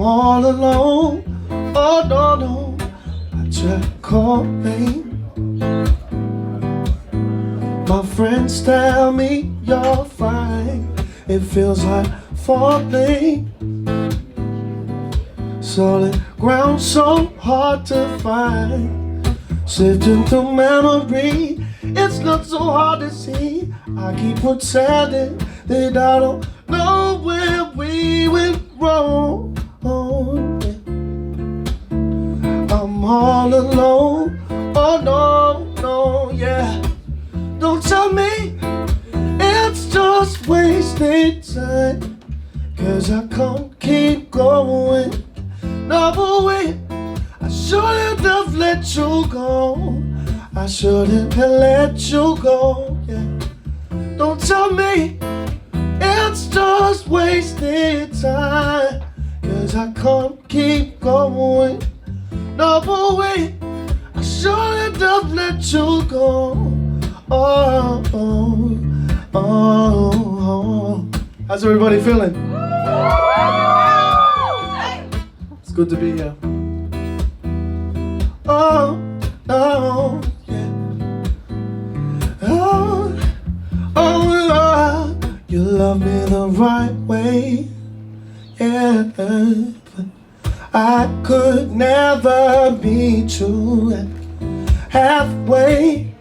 all alone. Oh no, no, I just calling. My friends tell me you're fine. It feels like falling. Solid ground so hard to find. Sifting through memory, it's not so hard to see. I keep pretending that I don't know where we went wrong. I'm all alone. Oh no, no, yeah. Don't tell me it's just wasted time, 'cause I can't keep going. No, but wait, I shouldn't have let you go. I shouldn't have let you go, yeah. Don't tell me it's just wasted time, 'cause I can't keep going. No, but wait, I shouldn't have let you go. Oh, oh, oh, oh. How's everybody feeling? It's good to be here. Oh, oh, yeah. Oh, oh, oh. You love me the right way, yeah. But I could never meet you halfway.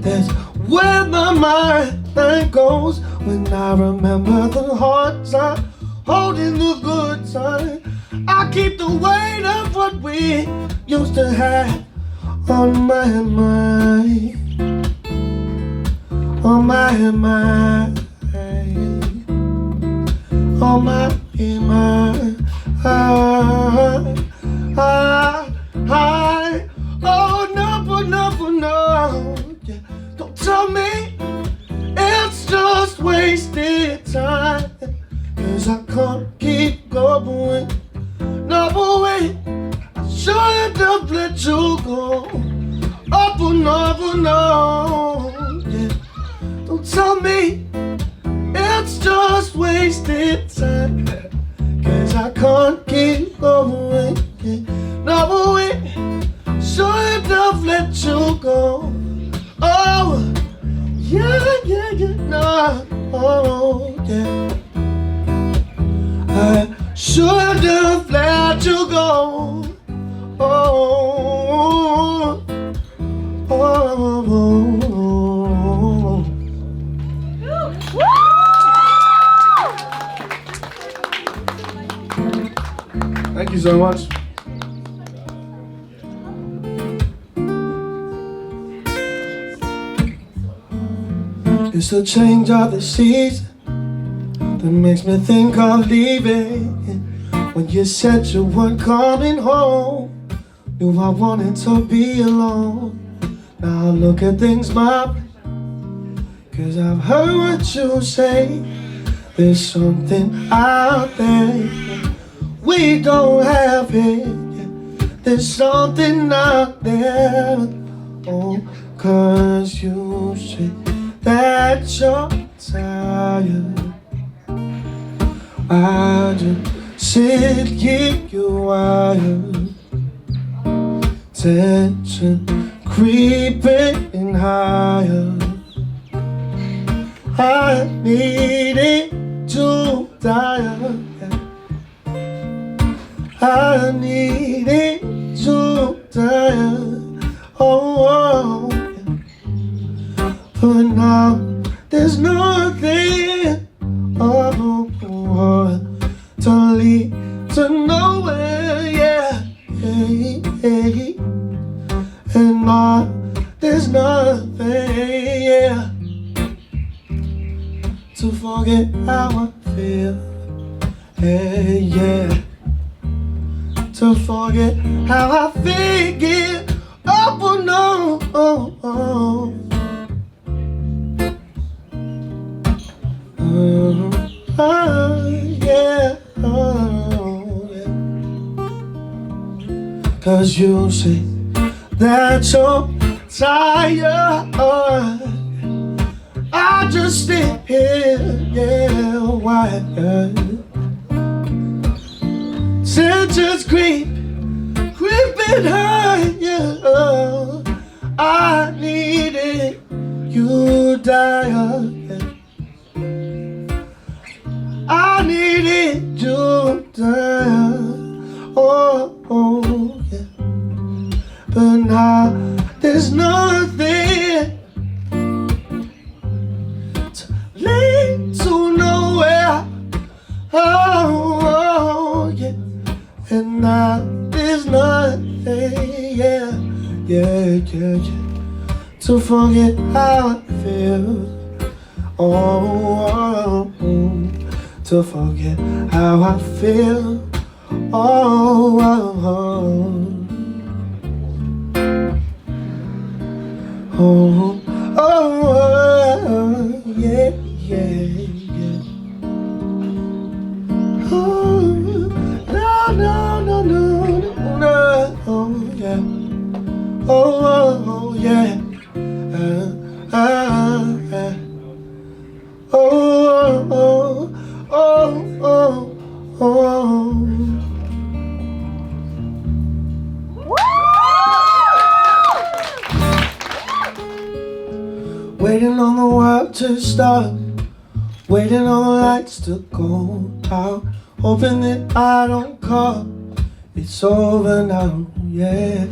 That's where my mind goes when I remember the hard time, holding the good time. I keep the weight of what we used to have on my mind, on my mind, on my mind. Oh no, but no, but no. Yeah. Don't tell me it's just wasted time, 'cause I can't keep going. No, but wait, I shouldn't have let you go. Oh, but no, but no, yeah. Don't tell me it's just wasted time, 'cause I can't keep going, yeah. No, but wait, I shouldn't have let you go. Oh, yeah, yeah, yeah, no, oh, yeah. I should have let you go. Oh, oh, oh, oh. Thank you so much. It's the change of the season that makes me think of leaving. When you said you weren't coming home, knew I wanted to be alone. Now look at things my way, 'cause I've heard what you say. There's something out there we don't have it. There's something out there. Oh, 'cause you say that you're tired. I just sit here, you wired. Tension creeping higher. I need it to die. I need it to die. Oh, but now there's nothing to lead to nowhere, yeah, hey, hey. And now there's nothing, yeah, to forget how I feel, hey, yeah, to forget how I feel. Oh, but no, oh, oh. Yeah, oh, yeah. 'Cause you say that you're tired. I just sit here, yeah, wired. was creeping high, yeah. I needed you, dial, yeah. I needed you, dial, oh, yeah. But now there's nothing to lead to nowhere, oh, yeah. And now there's nothing, yeah, to forget how I feel, oh, to forget how I feel, oh, yeah. Oh, no, yeah. Oh, yeah. Oh. Waiting on the world to stop, waiting on the lights to go out, hoping that I don't call. It's over now, yeah.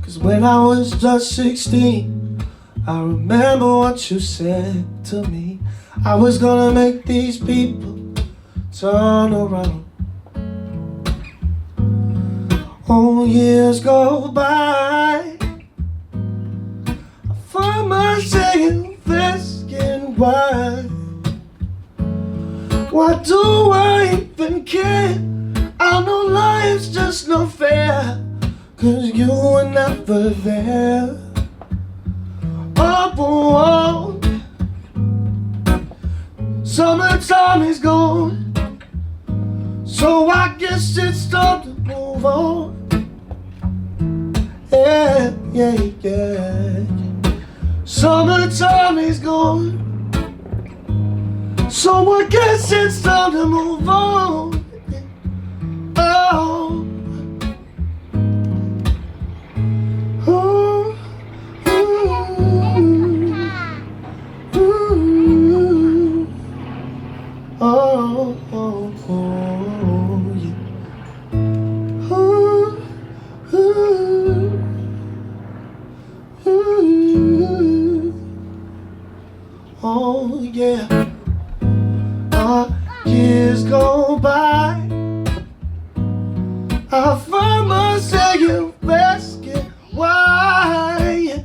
Cause when I was just 16, I remember what you said to me. I was gonna make these people turn around. Oh, years go by, I find myself asking why. Why do I even care? I know life's just not fair, cause you were never there. Oh, summertime is gone, so I guess it's time to move on. Yeah. Summertime is gone, so I guess it's time to move on. Oh. Oh, yeah. Years go by, I find myself asking why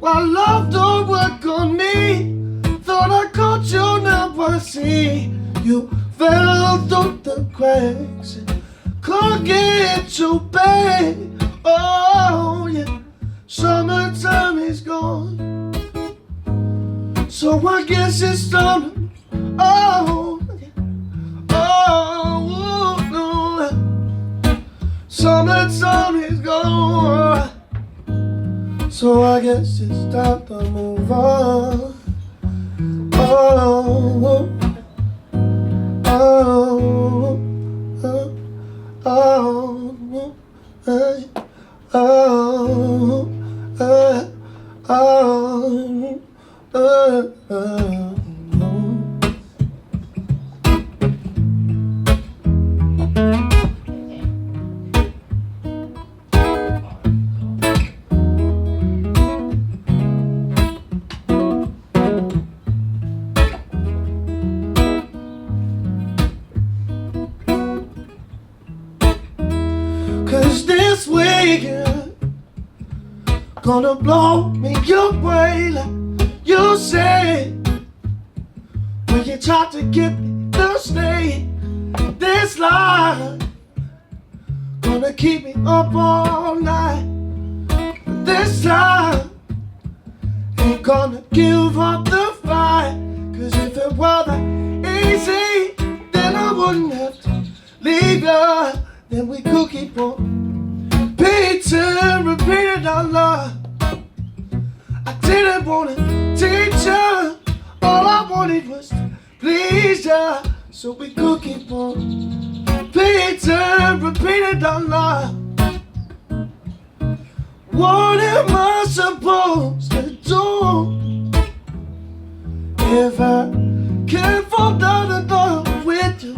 love don't work on me. Thought I caught you, now I see you fell through the cracks and can't get you back. Oh, yeah. Summertime is gone, so I guess it's time to, no. Summertime is gone, so I guess it's time to move on. Cause this weekend gonna blow me away like you said, when you tried to get me to stay. This life gonna keep me up all night, but this time ain't gonna give up the fight. Cause if it were that easy, then I wouldn't have to leave you. Then we could keep on beating, repeating our love. I didn't wanna teach you, all I wanted was to please you. So we could keep on beating. repeated, repeated on love. What am I supposed to do if I can't fall down in love with you?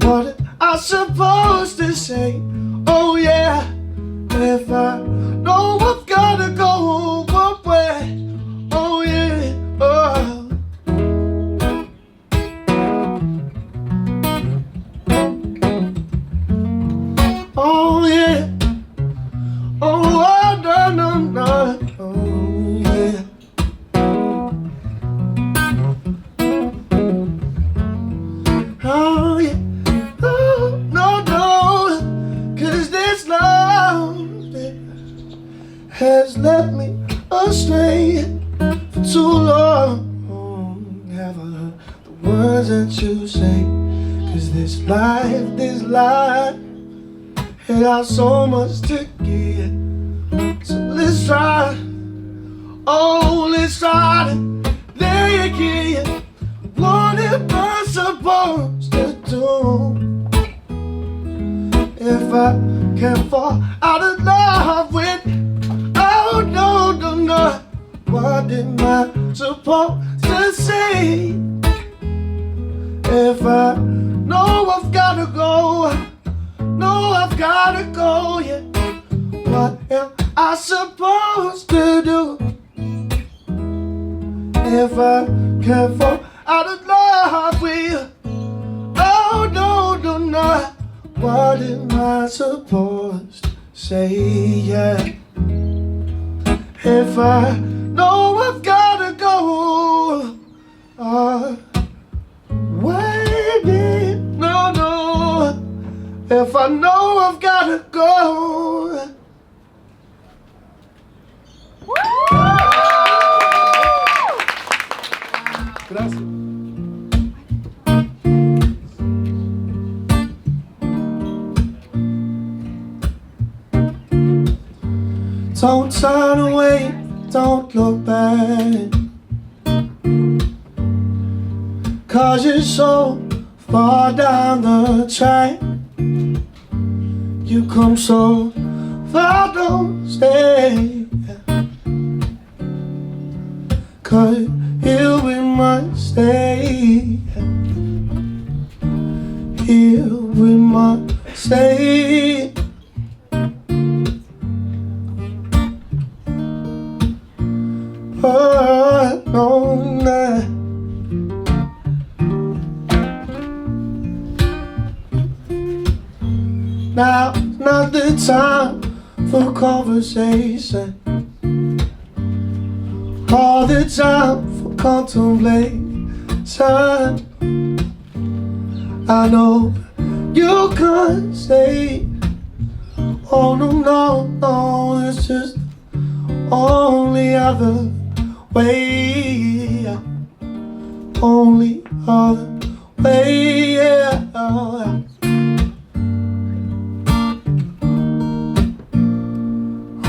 What am I supposed to say? Oh yeah, if I know I've gotta go one way. Oh yeah, oh. Oh yeah, oh no, no, no, oh yeah. Oh yeah, oh no, no, 'cause this love has led me astray for too long. Have I heard the words that you say? 'Cause this life it has so much to give. So let's try, oh let's try to there again. What am I supposed to do if I can't fall out of love with? Oh no, no, no. What am I supposed to say if I know I've gotta go? No, I've gotta go, yeah. What am I supposed to do if I can't fall out of love with you? Oh, no, no, no. What am I supposed to say, yeah? If I know I've gotta go, wait, no, no. If I know I've gotta go. Gracias. Don't turn away, don't look back, 'cause you're so far down the track. You come so far, don't stay, 'cause here we must stay. Here we must stay. Oh, no, no. Now, not the time for conversation, all the time for contemplation. I know you can't stay. Oh no, no, no, it's just only other way, only other way, yeah.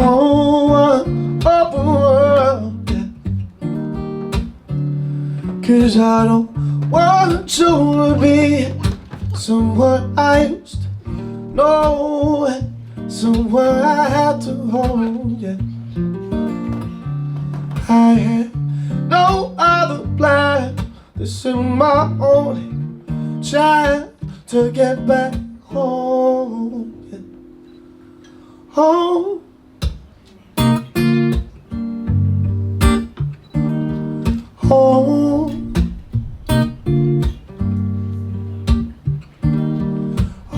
Oh, open world, yeah. 'Cause I don't want you to be someone I used to know, someone I had to hold, yeah. I had no other plan. This is my only chance to get back home, yeah. Home. Home.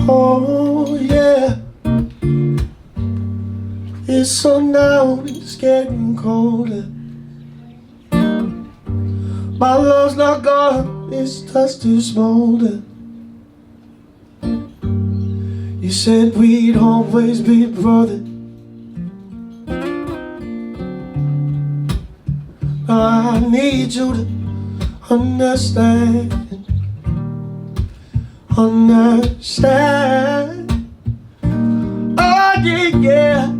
Oh yeah. It's sun now, it's getting colder. My love's not gone, it's touched to smolder. You said we'd always be brothers. I need you to understand, understand. Oh yeah, yeah.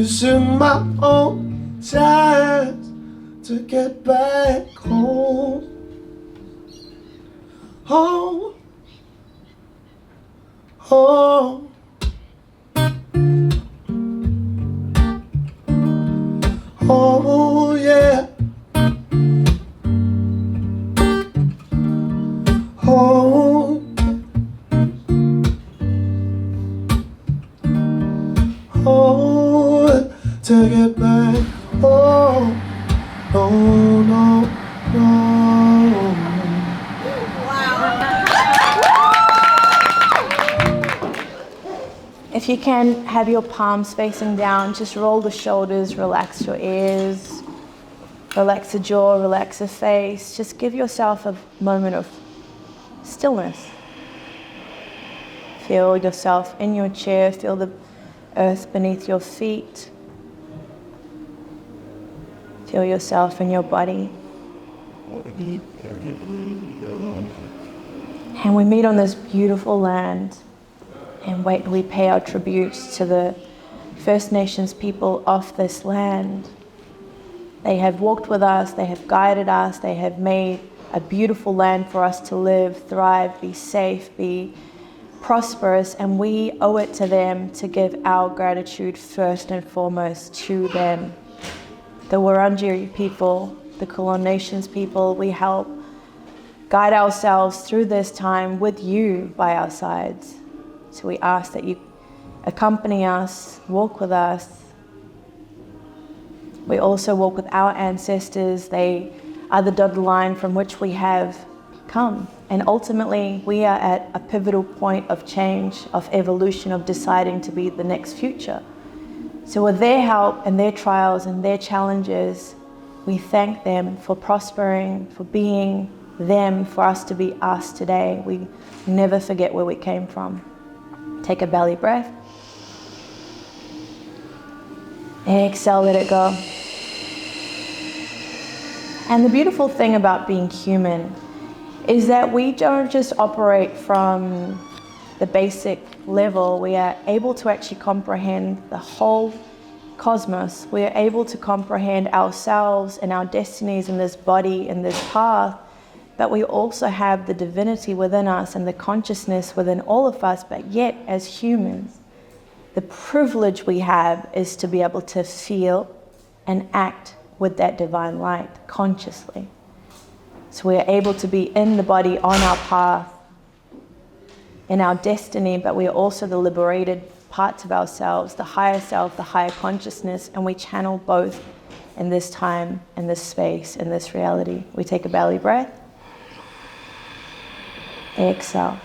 Using my own chance to get back home. Home. Home. Oh yeah. Home. Oh, to get back home. No, no, no. If you can, have your palms facing down, just roll the shoulders, relax your ears, relax the jaw, relax the face. Just give yourself a moment of stillness. Feel yourself in your chair, feel the earth beneath your feet. Feel yourself in your body. And we meet on this beautiful land. And we pay our tributes to the First Nations people of this land. They have walked with us, they have guided us, they have made a beautiful land for us to live, thrive, be safe, be prosperous, and we owe it to them to give our gratitude first and foremost to them. The Wurundjeri people, the Kulin Nations people, we help guide ourselves through this time with you by our sides. So we ask that you accompany us, walk with us. We also walk with our ancestors. They are the dotted line from which we have come. And ultimately, we are at a pivotal point of change, of evolution, of deciding to be the next future. So with their help and their trials and their challenges, we thank them for prospering, for being them, for us to be us today. We never forget where we came from. Take a belly breath. Exhale, let it go. And the beautiful thing about being human is that we don't just operate from the basic level. We are able to actually comprehend the whole cosmos. We are able to comprehend ourselves and our destinies in this body, in this path. But we also have the divinity within us and the consciousness within all of us. But yet, as humans, the privilege we have is to be able to feel and act with that divine light consciously. So we are able to be in the body, on our path, in our destiny, but we are also the liberated parts of ourselves, the higher self, the higher consciousness, and we channel both in this time, in this space, in this reality. We take a belly breath. Exhale.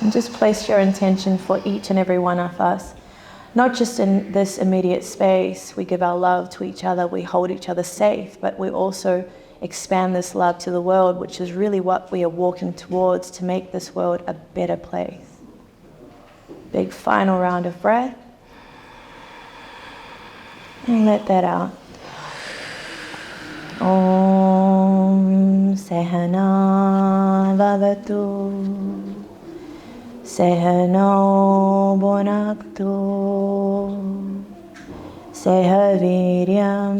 And just place your intention for each and every one of us. Not just in this immediate space, we give our love to each other, we hold each other safe, but we also expand this love to the world, which is really what we are walking towards to make this world a better place. Big final round of breath. And let that out. Om Sehana Bhavatu Sehano Bhunaktu Sehaviryam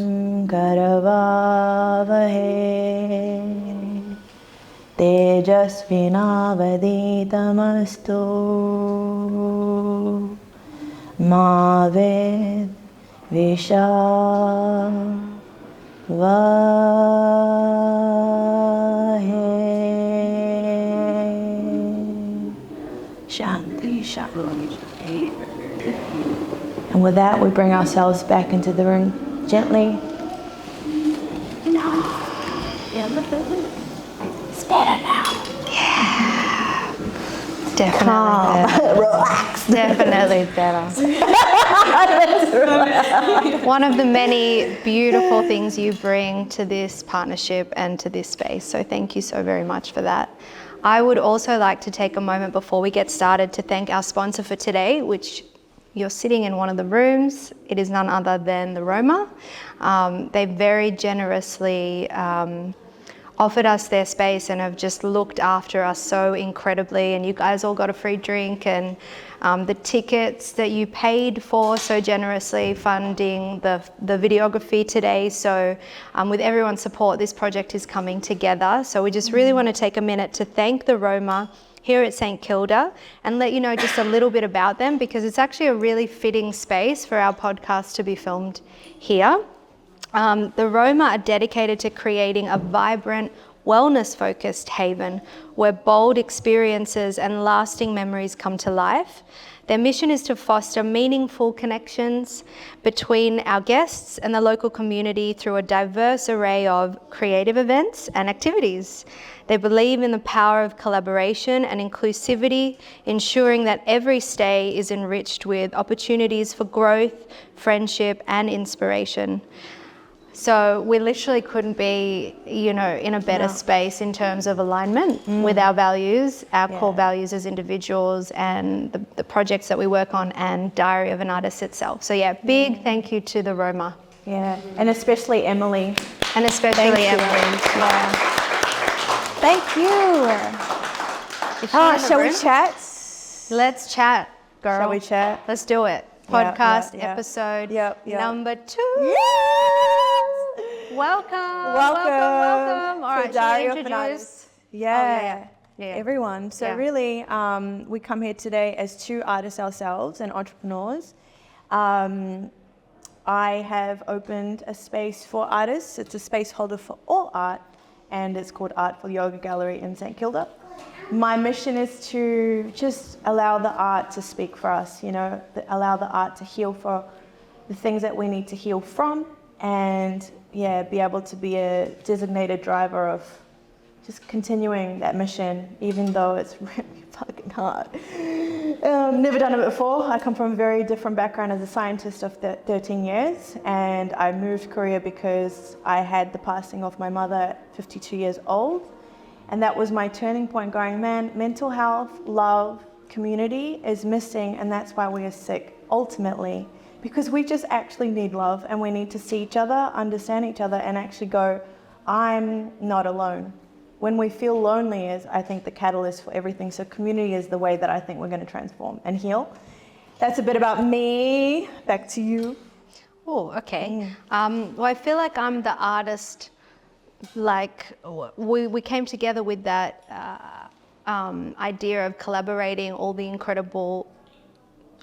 Karavavahe Tejasvinavaditamastu Ma Ved Visha Shanti, Shanti. And with that, we bring ourselves back into the room gently. It's better now. Yeah. Definitely better. Relax. Definitely better. One of the many beautiful things you bring to this partnership and to this space. So thank you so very much for that. I would also like to take a moment before we get started to thank our sponsor for today, which you're sitting in one of the rooms. It is none other than the Roma. They very generously offered us their space and have just looked after us so incredibly. And you guys all got a free drink, and the tickets that you paid for so generously funding the videography today. So with everyone's support, this project is coming together. So we just really want to take a minute to thank the Roma here at St Kilda and let you know just a little bit about them, because it's actually a really fitting space for our podcast to be filmed here. The Roma are dedicated to creating a vibrant, wellness-focused haven where bold experiences and lasting memories come to life. Their mission is to foster meaningful connections between our guests and the local community through a diverse array of creative events and activities. They believe in the power of collaboration and inclusivity, ensuring that every stay is enriched with opportunities for growth, friendship, and inspiration. So we literally couldn't be, in a better space in terms of alignment with our values, our core values as individuals, and the projects that we work on, and Diary of an Artist itself. So big thank you to the Roma. Yeah, and especially Emily. And especially Emily. Yeah. Thank you. Shall we chat? Let's chat, girl. Shall we chat? Let's do it. Podcast episode number 2. Yes. Welcome. All right, Diary should we of an Artist. introduce? Yeah, everyone. So really, we come here today as 2 artists ourselves and entrepreneurs. I have opened a space for artists. It's a space holder for all art, and it's called Artful Yoga Gallery in St Kilda. My mission is to just allow the art to speak for us, allow the art to heal for the things that we need to heal from, and be able to be a designated driver of just continuing that mission, even though it's really fucking hard. Never done it before. I come from a very different background as a scientist of 13 years, and I moved to Korea because I had the passing of my mother at 52 years old. And that was my turning point, going, man, mental health, love, community is missing, and that's why we are sick, ultimately. Because we just actually need love, and we need to see each other, understand each other, and actually go, I'm not alone. When we feel lonely is, I think, the catalyst for everything. So community is the way that I think we're going to transform and heal. That's a bit about me. Back to you. Oh, okay. Well, I feel like I'm the artist. Like we came together with that idea of collaborating all the incredible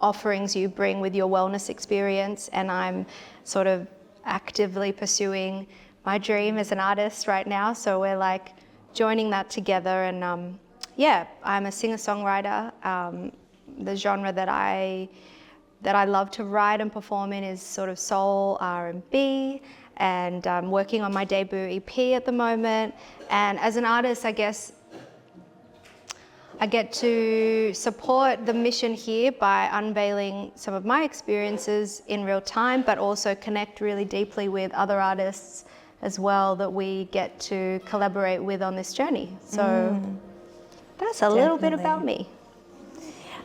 offerings you bring with your wellness experience, and I'm sort of actively pursuing my dream as an artist right now. So we're like joining that together, and I'm a singer-songwriter. The genre that I love to write and perform in is sort of soul, R&B. And I'm working on my debut EP at the moment. And as an artist, I guess I get to support the mission here by unveiling some of my experiences in real time, but also connect really deeply with other artists as well that we get to collaborate with on this journey. So that's a little bit about me.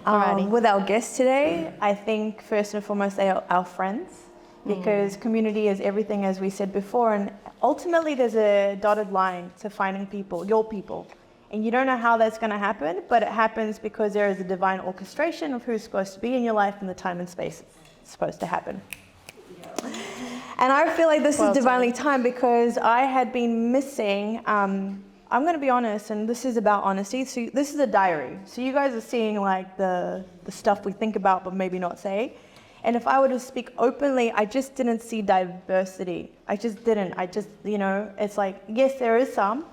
With our guests today, I think first and foremost they are our friends. Because community is everything, as we said before, and ultimately there's a dotted line to finding people, your people. And you don't know how that's going to happen, but it happens because there is a divine orchestration of who's supposed to be in your life and the time and space it's supposed to happen. And I feel like this is divinely timed because I had been missing, I'm going to be honest, and this is about honesty. So this is a diary. So you guys are seeing like the stuff we think about but maybe not say. And if I were to speak openly, I just didn't see diversity. I just didn't. It's like, yes, there is some,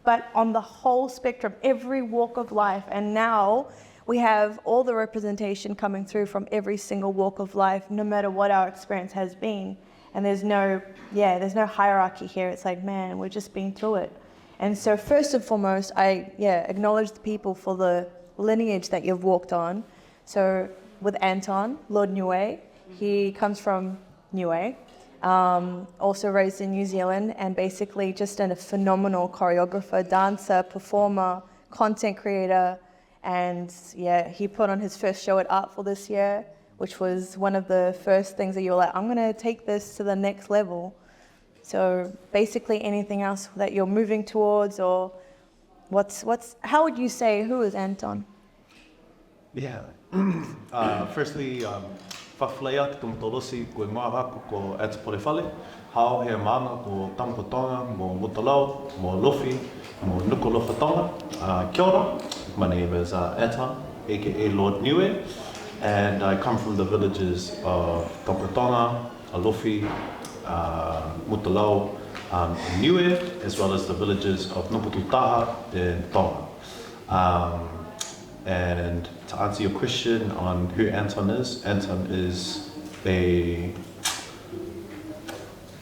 but on the whole spectrum, every walk of life. And now we have all the representation coming through from every single walk of life, no matter what our experience has been. And there's no hierarchy here. It's like, man, we're just been through it. And so first and foremost, I acknowledge the people for the lineage that you've walked on. So with Anton, Lord Niue, he comes from Niue, also raised in New Zealand, and basically just a phenomenal choreographer, dancer, performer, content creator. And he put on his first show at Artful this year, which was one of the first things that you were like, I'm going to take this to the next level. So basically anything else that you're moving towards, or how would you say, who is Anton? Yeah. Firstly, whawhleia te tumtolosi koe ngāwako ko ats polewhale. Hao he maanga ko Tampatonga, mo Mutalau, mo Lofi, mo Nukolofatonga. Kia ora. My name is Anton, aka Lord Niue, and I come from the villages of Tampatonga, Alofi, Mutalau, Niue, as well as the villages of Nupututaha and Tonga. And to answer your question on who Anton is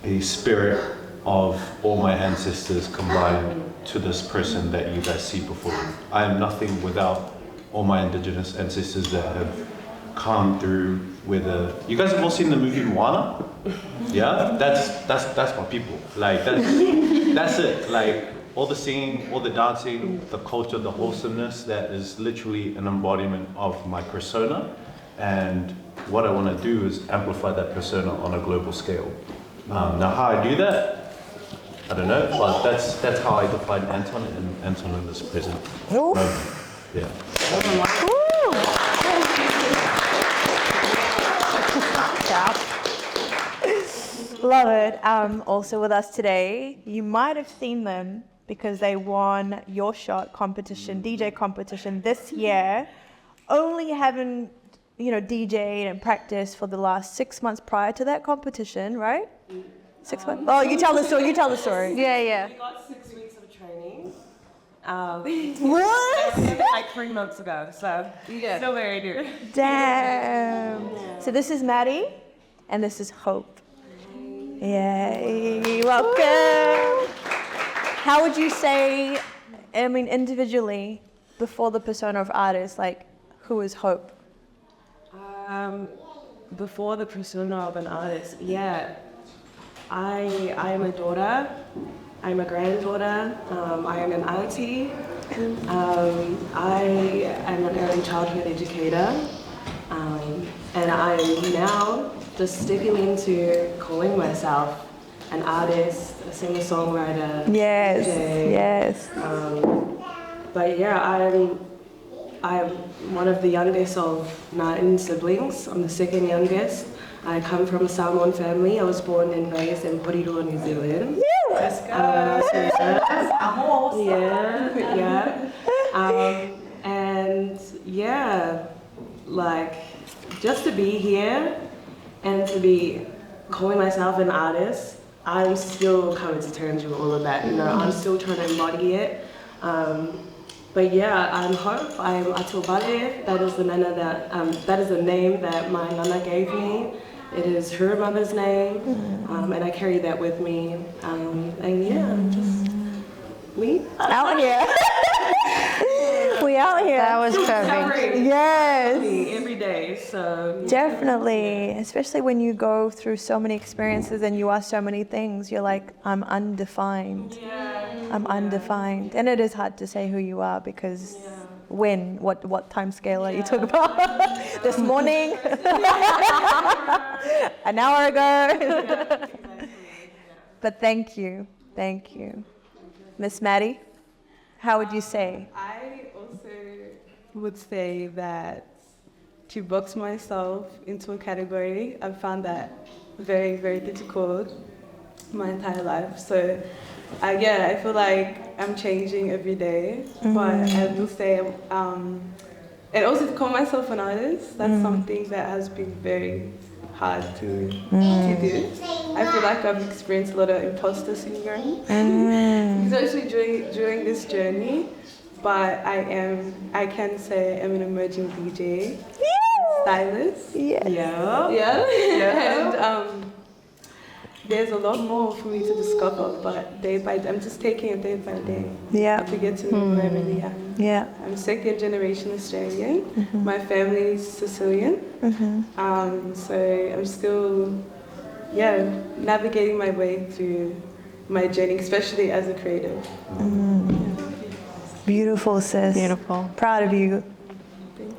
a spirit of all my ancestors combined to this person that you guys see before you. I am nothing without all my indigenous ancestors that have come through. Whether you guys have all seen the movie Moana, yeah, that's my people. Like that's it. Like all the singing, all the dancing, the culture, the wholesomeness, that is literally an embodiment of my persona. And what I want to do is amplify that persona on a global scale. Now how I do that, I don't know, but that's how I define Anton, and Anton in this present. Yeah. Love it. Also with us today, you might have seen them because they won Your Shot competition, DJ competition this year, only having, DJed and practiced for the last 6 months prior to that competition, right? 6 months? Oh, you tell the story. Yeah. We got 6 weeks of training. What? Like 3 months ago, so still very new. Damn. So this is Maddie, and this is Hope. Yay, welcome. How would you say, individually, before the persona of artist, who is Hope? Before the persona of an artist, I am a daughter, I'm a granddaughter, I am an auntie, I am an early childhood educator, and I am now just sticking into calling myself an artist, a singer-songwriter, Yes, DJ. yes. But I'm one of the youngest of 9 siblings. I'm the second youngest. I come from a Samoan family. I was born and raised in Porirua, New Zealand. Let's go. Just to be here and to be calling myself an artist, I'm still coming to terms with all of that. I'm still trying to embody it. I'm Hope. I'm Atubale. That is the that is the name that my nana gave me. It is her mother's name, and I carry that with me. Just we out here. We out here. That was perfect. Yes. Every day. So Definitely, especially when you go through so many experiences and you are so many things. You're like, I'm undefined. I'm undefined, and it is hard to say who you are because what time scale are you talking about? This morning, an hour ago. But thank you, Miss Maddie. How would you say? I also would say that to box myself into a category, I've found that very, very difficult my entire life. So, I feel like I'm changing every day. But I will say, and also to call myself an artist, that's something that has been very hard to do. I feel like I've experienced a lot of imposter syndrome, especially during this journey. But I can say I'm an emerging DJ, stylist. And there's a lot more for me to discover. But I'm just taking it day by day. To get to know who I really am. I'm second generation Australian. My family is Sicilian. So I'm still navigating my way through my journey, especially as a creative. Beautiful, sis. Beautiful. Proud of you.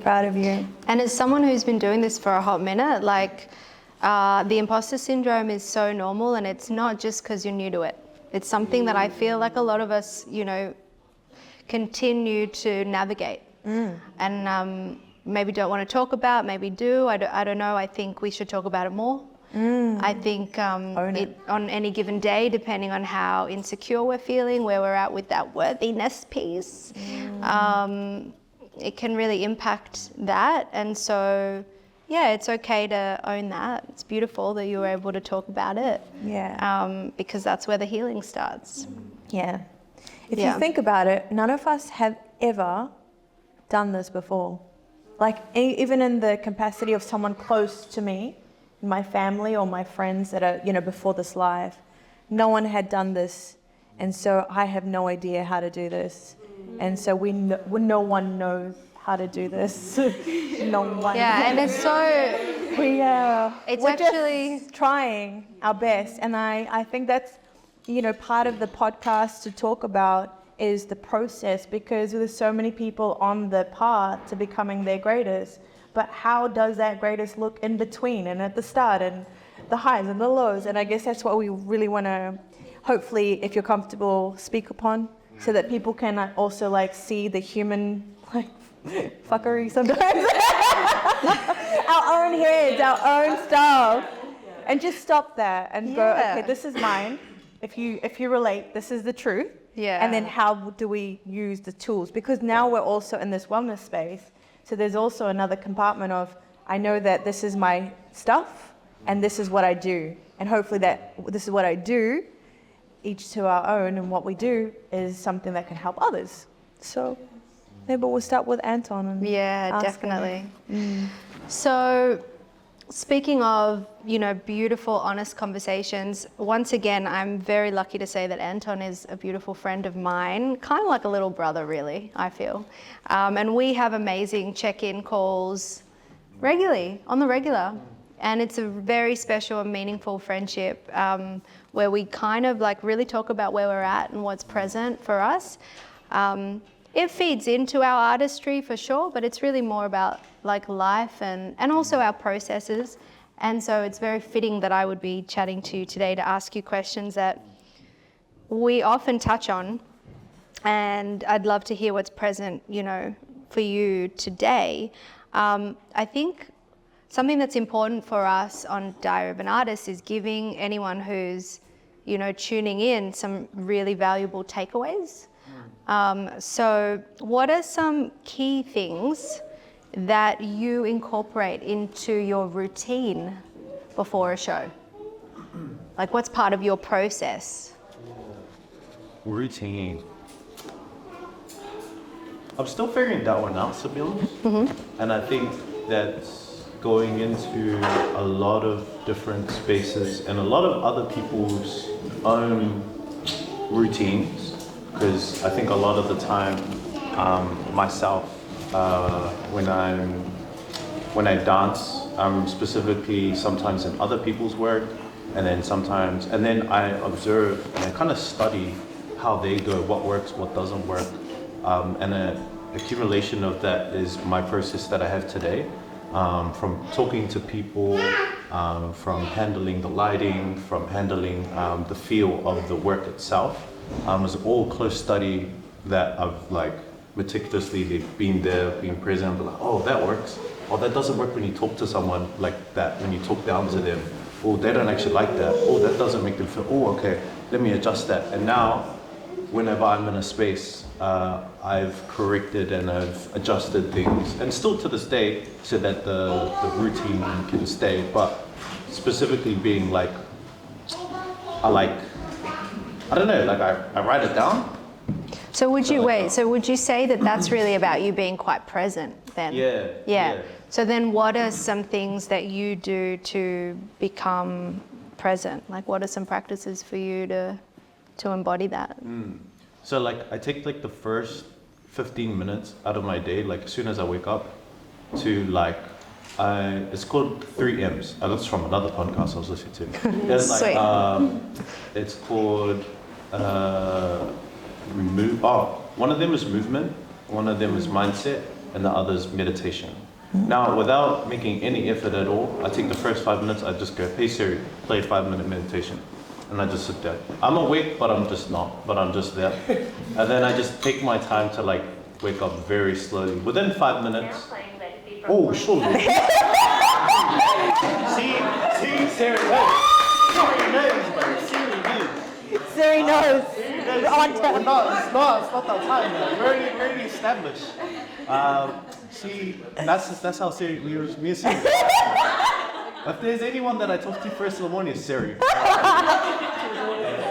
Proud of you. And as someone who's been doing this for a hot minute, The imposter syndrome is so normal, and it's not just because you're new to it. It's something that I feel like a lot of us, continue to navigate. And maybe don't want to talk about, maybe do. I don't know. I think we should talk about it more. I think on any given day, depending on how insecure we're feeling, where we're at with that worthiness piece, it can really impact that. And so, yeah, it's okay to own that. It's beautiful that you were able to talk about it. Yeah. Because that's where the healing starts. Yeah. If you think about it, none of us have ever done this before. Like even in the capacity of someone close to me, my family or my friends that are, before this live, no one had done this. And so I have no idea how to do this. And so no one knows how to do this. No one. Yeah, and it's so... We're actually just trying our best. And I think that's, part of the podcast to talk about is the process, because there's so many people on the path to becoming their greatest. But how does that greatest look in between and at the start and the highs and the lows? And I guess that's what we really want to, hopefully, if you're comfortable, speak upon, so that people can also see the human fuckery sometimes. Our own heads, our own stuff. And just stop there and go, okay, this is mine. If you relate, this is the truth. Yeah. And then how do we use the tools? Because now we're also in this wellness space. So there's also another compartment of, I know that this is my stuff and this is what I do. And hopefully that this is what I do, each to our own, and what we do is something that can help others. So maybe we'll start with Anton. And definitely. So speaking of, beautiful, honest conversations, once again, I'm very lucky to say that Anton is a beautiful friend of mine, kind of like a little brother, really, I feel. And we have amazing check-in calls regularly, on the regular. And it's a very special and meaningful friendship where we kind of really talk about where we're at and what's present for us. It feeds into our artistry for sure, but it's really more about life and also our processes. And so it's very fitting that I would be chatting to you today to ask you questions that we often touch on. And I'd love to hear what's present, for you today. I think something that's important for us on Diary of an Artist is giving anyone who's, tuning in some really valuable takeaways. So what are some key things that you incorporate into your routine before a show? What's part of your process? Routine. I'm still figuring that one out, to be honest. And I think that's going into a lot of different spaces and a lot of other people's own routines. Because I think a lot of the time, myself, when I dance, I'm specifically sometimes in other people's work, and then I observe and I kind of study how they do it, what works, what doesn't work, and an accumulation of that is my process that I have today, from talking to people, from handling the lighting, from handling the feel of the work itself. It's all close study that I've meticulously been there, been present, but oh, that works. Oh, that doesn't work when you talk to someone like that, when you talk down to them. Oh, they don't actually like that. Oh, that doesn't make them feel, oh, okay, let me adjust that. And now, whenever I'm in a space, I've corrected and I've adjusted things, and still to this day, so that the routine can stay, but specifically being I don't know, I write it down. So would you say that that's really about you being quite present then? Yeah. So then what are some things that you do to become present? What are some practices for you to embody that? So I take the first 15 minutes out of my day, as soon as I wake up, to it's called 3 M's. That's from another podcast I was listening to. There's it's called one of them is movement, one of them is mindset, and the other is meditation. Now, without making any effort at all, I take the first 5 minutes, I just go, hey Siri, play 5-minute meditation. And I just sit there. I'm awake, but I'm just not, but I'm just there. And then I just take my time to like wake up very slowly. Within 5 minutes. Oh, surely. see, Siri knows. Siri knows, bro. Siri knows. Siri knows. On Well, no, it's not that time, man. We're already established. See, that's how Siri, me and Siri. If there's anyone that I talk to first in the morning, it's Siri.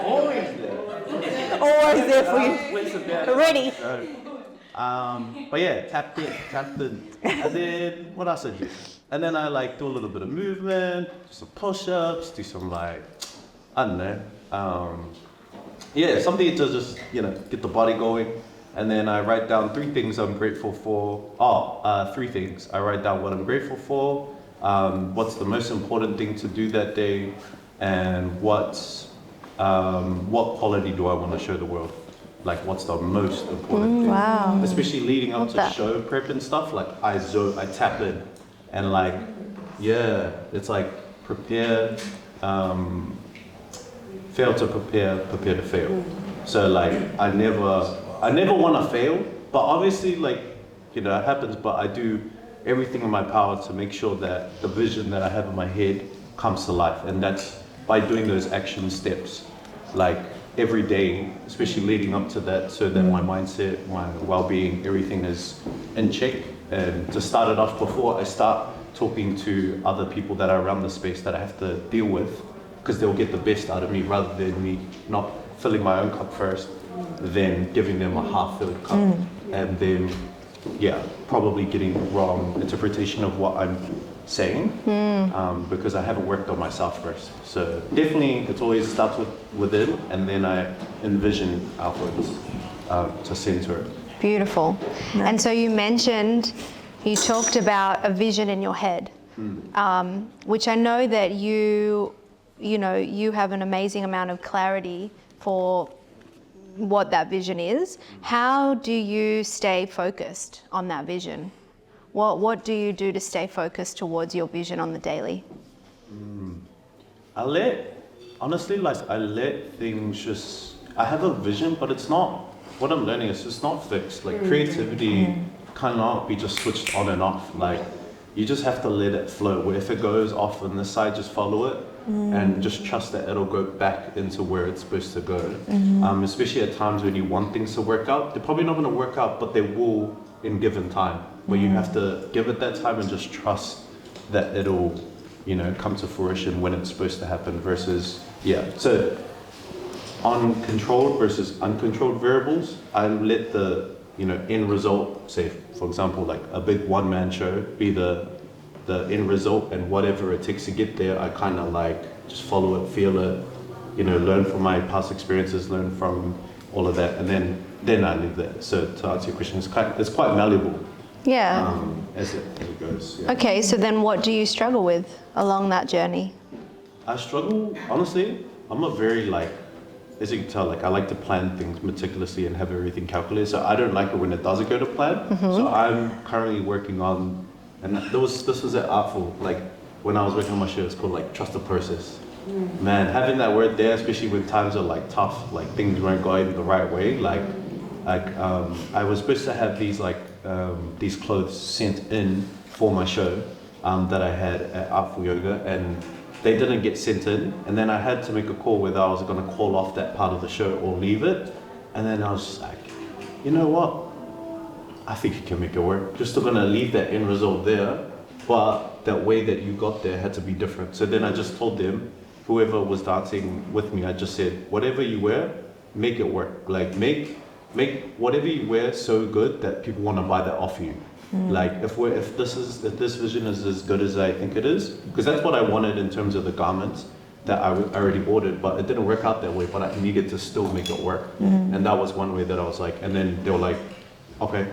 Always there. Always there for you. Ready. But yeah, tapped in. And then, what else I do? And then I like do a little bit of movement, do some push-ups, do some like, I don't know. Yeah, something to just, get the body going. And then I write down 3 things I'm grateful for. 3 things. I write down what I'm grateful for, what's the most important thing to do that day, and what quality do I want to show the world? Like, what's the most important thing? Wow. Especially leading up Love to that. show prep and stuff, like I tap in. And like, yeah, it's like prepare, fail to prepare to fail. So like, I never want to fail, but obviously like, it happens, but I do everything in my power to make sure that the vision that I have in my head comes to life. And that's by doing those action steps, like every day, especially leading up to that, so that my mindset, my well-being, everything is in check. And to start it off, before I start talking to other people that are around the space that I have to deal with, because they'll get the best out of me rather than me not filling my own cup first, then giving them a half-filled cup, and then, probably getting wrong interpretation of what I'm saying, because I haven't worked on myself first. So definitely, it always starts within, and then I envision outwards to center it. Beautiful. And so you talked about a vision in your head, which I know that you have an amazing amount of clarity for what that vision is. How do you stay focused on that vision? What do you do to stay focused towards your vision on the daily? I let things just, I have a vision, but it's not, what I'm learning is it's not fixed. Like creativity cannot be just switched on and off. Like you just have to let it flow. Where if it goes off on this side, just follow it and just trust that it'll go back into where it's supposed to go. Especially at times when you want things to work out, they're probably not going to work out, but they will in given time. Where you have to give it that time and just trust that it'll, come to fruition when it's supposed to happen. Versus, so on controlled versus uncontrolled variables, I let the end result, say for example like a big one-man show, be the end result, and whatever it takes to get there, I kind of like just follow it, feel it, learn from my past experiences, learn from all of that, and then I leave that. So to answer your question, it's quite malleable. Yeah. As it goes. Yeah. Okay, so then what do you struggle with along that journey? I struggle, honestly. I'm a very as you can tell, I like to plan things meticulously and have everything calculated. So I don't like it when it doesn't go to plan. So I'm currently working on, and this was an artful, when I was working on my show, it's called trust the process. Man, having that word there, especially when times are tough, things weren't going the right way. I was supposed to have these clothes sent in for my show that I had at Artful Yoga, and they didn't get sent in, and then I had to make a call whether I was going to call off that part of the show or leave it. And then I was just like, you know what? I think you can make it work. Just still going to leave that end result there, but that way that you got there had to be different. So then I just told them, whoever was dancing with me, I just said, whatever you wear, make it work. Make whatever you wear so good that people want to buy that off you. If this vision is as good as I think it is, because that's what I wanted in terms of the garments that I already ordered, but it didn't work out that way, but I needed to still make it work. And that was one way that I was and then they were like, okay,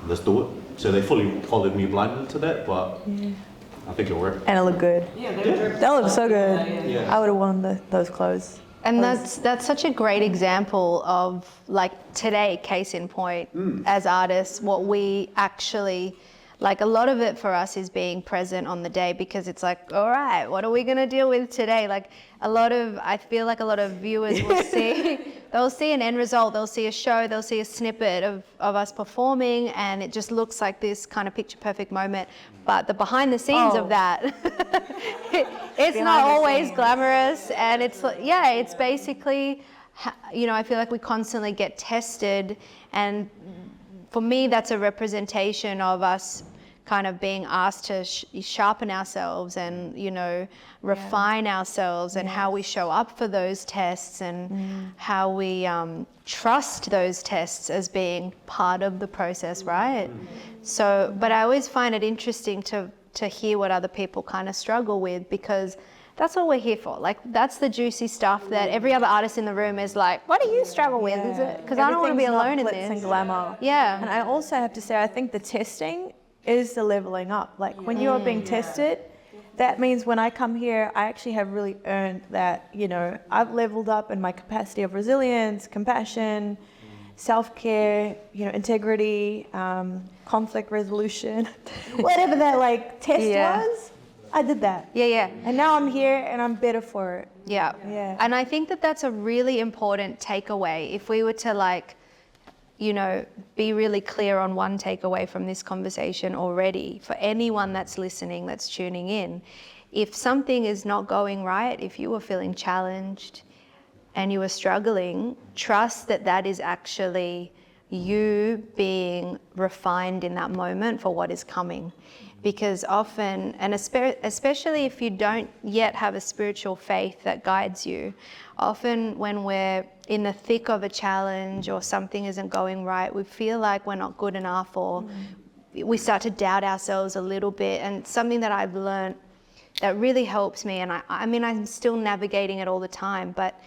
let's do it. So they fully followed me blindly to that, but I think it worked. And it looked good. That looked so good. Yeah. I would have worn those clothes. And that's such a great example of today, case in point, as artists, what we actually like a lot of it for us is being present on the day, because it's like, all right, what are we going to deal with today? Like I feel like a lot of viewers will they'll see an end result, they'll see a show, they'll see a snippet of us performing, and it just looks like this kind of picture perfect moment. But the behind the scenes of that, it's not always glamorous. And it's basically, I feel like we constantly get tested, and for me, that's a representation of us kind of being asked to sharpen ourselves and, refine ourselves, and how we show up for those tests, and how we trust those tests as being part of the process, right? So, but I always find it interesting to hear what other people kind of struggle with, because that's what we're here for. Like, that's the juicy stuff that every other artist in the room is like, what do you struggle with? Is it? Because I don't want to be alone in this. And glamour. Yeah. And I also have to say, I think the testing is the leveling up. Like, when you're being tested, that means when I come here, I actually have really earned that, I've leveled up in my capacity of resilience, compassion, self-care, integrity, conflict resolution, whatever that test was. I did that. Yeah. And now I'm here and I'm better for it. Yeah. And I think that that's a really important takeaway. If we were to be really clear on one takeaway from this conversation already, for anyone that's listening, that's tuning in, if something is not going right, if you were feeling challenged and you were struggling, trust that that is actually you being refined in that moment for what is coming. Because often, and especially if you don't yet have a spiritual faith that guides you, often when we're in the thick of a challenge or something isn't going right, we feel like we're not good enough, or we start to doubt ourselves a little bit. And something that I've learned that really helps me, and I mean, I'm still navigating it all the time, but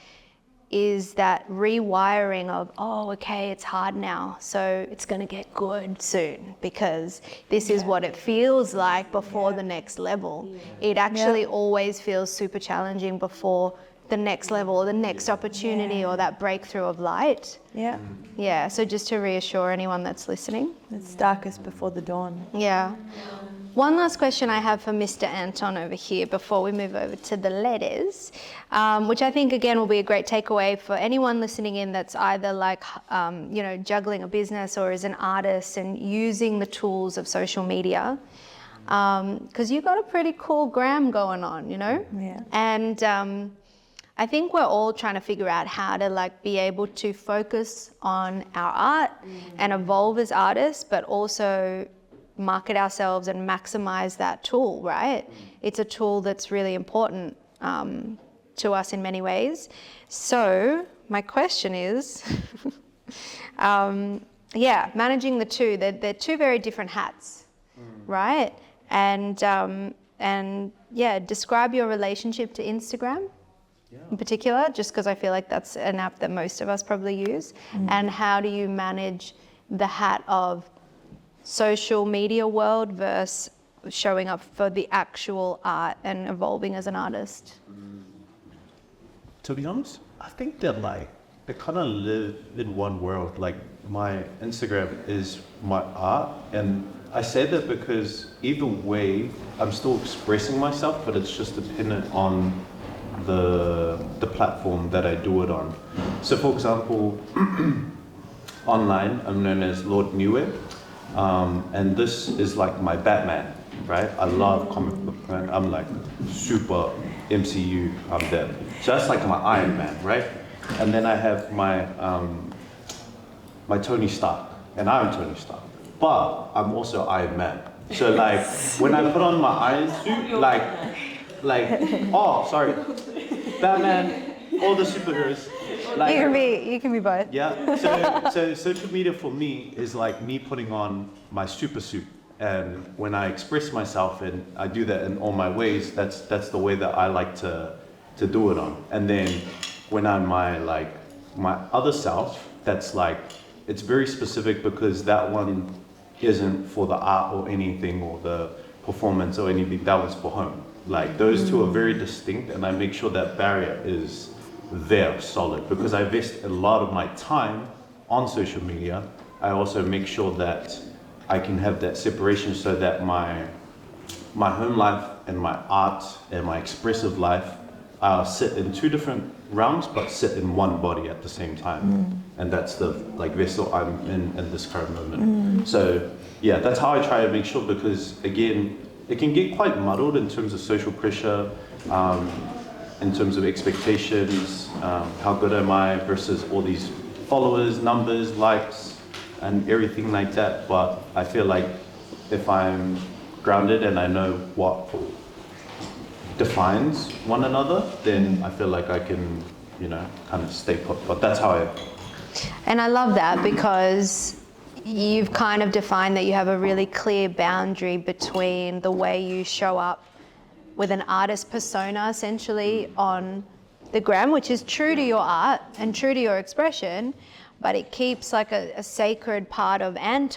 is that rewiring of, okay, it's hard now, so it's going to get good soon, because this is what it feels like before the next level. It actually always feels super challenging before the next level or the next opportunity or that breakthrough of light. Yeah, so just to reassure anyone that's listening. It's darkest before the dawn. Yeah. One last question I have for Mr. Anton over here before we move over to the letters, which I think again will be a great takeaway for anyone listening in that's either juggling a business or is an artist and using the tools of social media, because you've got a pretty cool gram going on, Yeah. And I think we're all trying to figure out how to be able to focus on our art and evolve as artists, but also market ourselves and maximize that tool, right? It's a tool that's really important to us in many ways. So my question is, managing the two, they're two very different hats, right? And describe your relationship to Instagram in particular, just because I feel like that's an app that most of us probably use. And how do you manage the hat of social media world versus showing up for the actual art and evolving as an artist? To be honest, I think that they kind of live in one world. Like, my Instagram is my art, and I say that because either way, I'm still expressing myself, but it's just dependent on the platform that I do it on. So, for example, online, I'm known as Lord Niue, and this is like my Batman, right? I love comic book, man. I'm like super MCU, I'm there. So that's like my Iron Man, right? And then I have my my Tony Stark, and I'm Tony Stark, but I'm also Iron Man. So when I put on my Iron suit, Batman, all the superheroes. You can be both. Yeah. So social media for me is like me putting on my super suit, and when I express myself, and I do that in all my ways, that's the way that I like to do it on. And then when I'm my other self, that's it's very specific, because that one isn't for the art or anything, or the performance or anything. That was for home. Those two are very distinct, and I make sure that barrier is there solid, because I invest a lot of my time on social media. I also make sure that I can have that separation so that my home life and my art and my expressive life sit in two different realms, but sit in one body at the same time. And that's the like vessel I'm in this current moment. So yeah, that's how I try to make sure, because again, it can get quite muddled in terms of social pressure, in terms of expectations, how good am I versus all these followers, numbers, likes, and everything like that. But I feel like if I'm grounded and I know what defines one another, then I feel like I can, kind of stay put. But that's how I... And I love that, because you've kind of defined that you have a really clear boundary between the way you show up with an artist persona, essentially, on the gram, which is true to your art and true to your expression, but it keeps like a sacred part of Anto